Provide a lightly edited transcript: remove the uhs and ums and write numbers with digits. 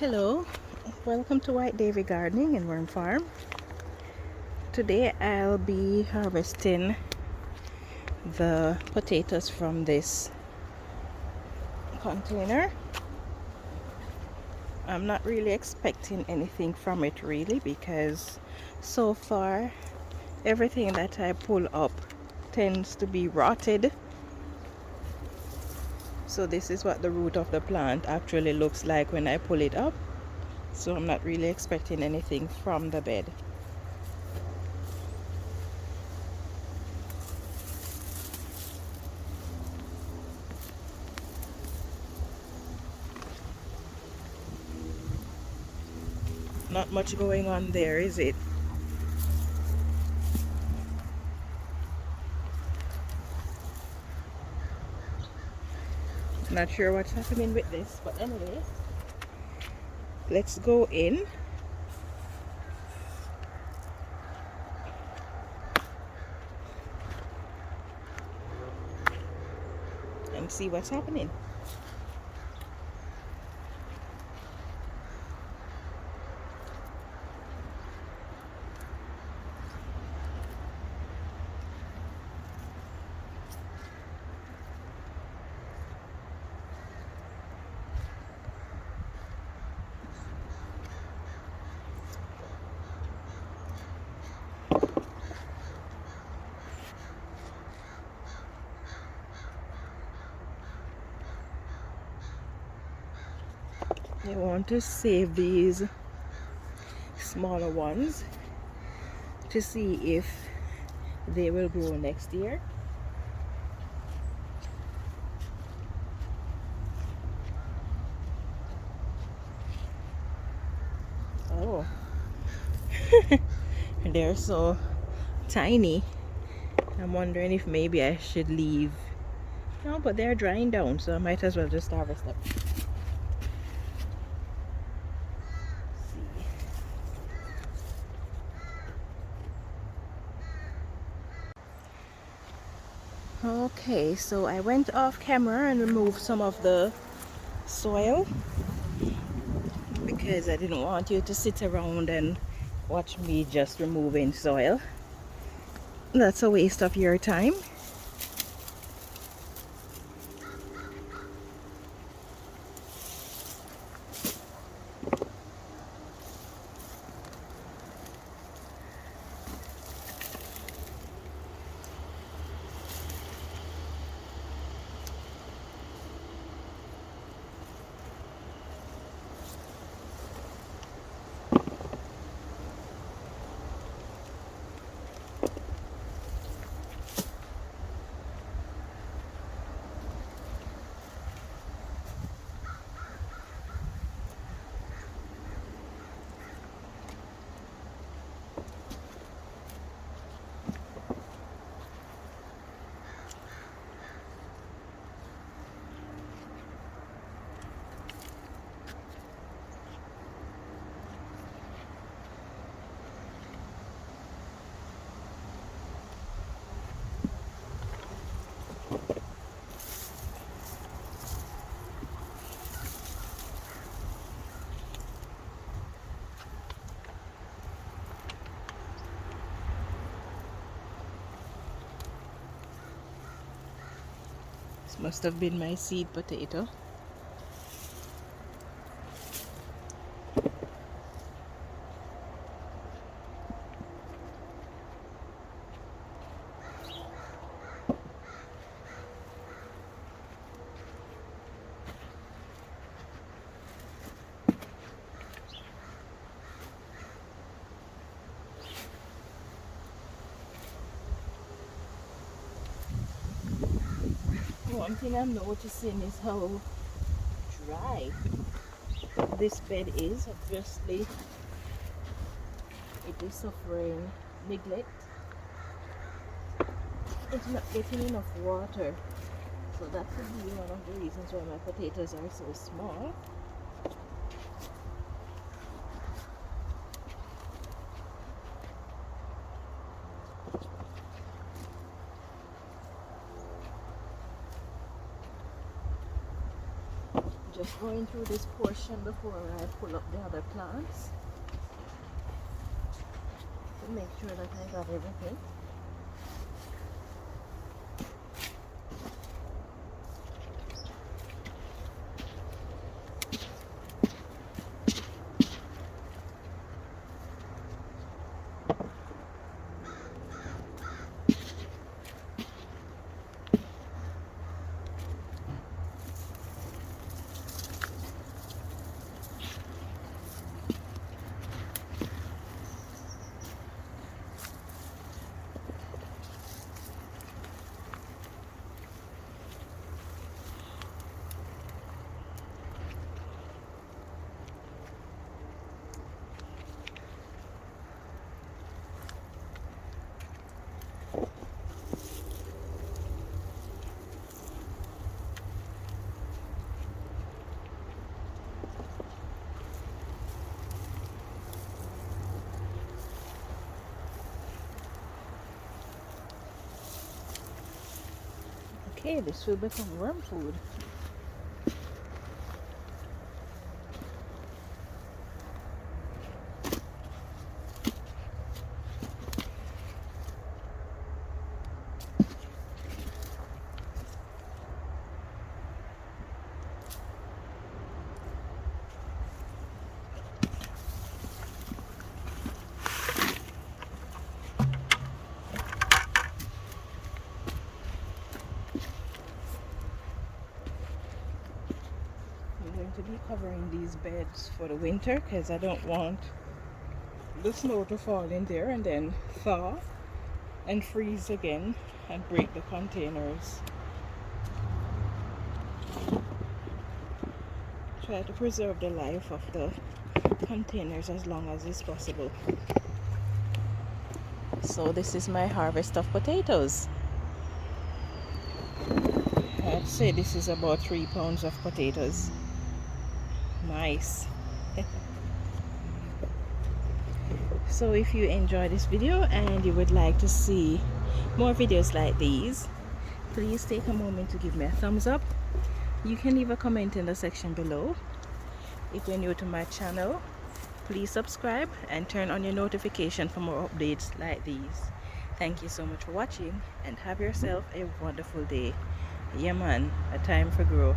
Hello, welcome to White Davy Gardening in Worm Farm. Today I'll be harvesting the potatoes from this container. I'm not really expecting anything from it really, because so far everything that I pull up tends to be rotted. So this is what the root of the plant actually looks like when I pull it up. So I'm not really expecting anything from the bed. Not much going on there, is it? Not sure what's happening with this, but anyway, let's go in. And see what's happening. I want to save these smaller ones to see if they will grow next year. Oh, they're so tiny. I'm wondering if maybe I should leave. No, but they're drying down, so I might as well just harvest them. Okay, so I went off camera and removed some of the soil because I didn't want you to sit around and watch me just removing soil. That's a waste of your time. This must have been my seed potato. One thing I'm noticing is how dry this bed is. Obviously, it is suffering neglect. It's not getting enough water. So that could be one of the reasons why my potatoes are so small. Just going through this portion before I pull up the other plants to make sure that I got everything. Okay, this will become worm food. I'm going to be covering these beds for the winter because I don't want the snow to fall in there and then thaw and freeze again and break the containers. Try to preserve the life of the containers as long as is possible. So this is my harvest of potatoes. I'd say this is about 3 pounds of potatoes. Nice. So if you enjoy this video and you would like to see more videos like these, please take a moment to give me a thumbs up. You can leave a comment in the section below. If you're new to my channel, please subscribe and turn on your notification for more updates like these. Thank you so much for watching and have yourself a wonderful day. Yeah man, a time for grow.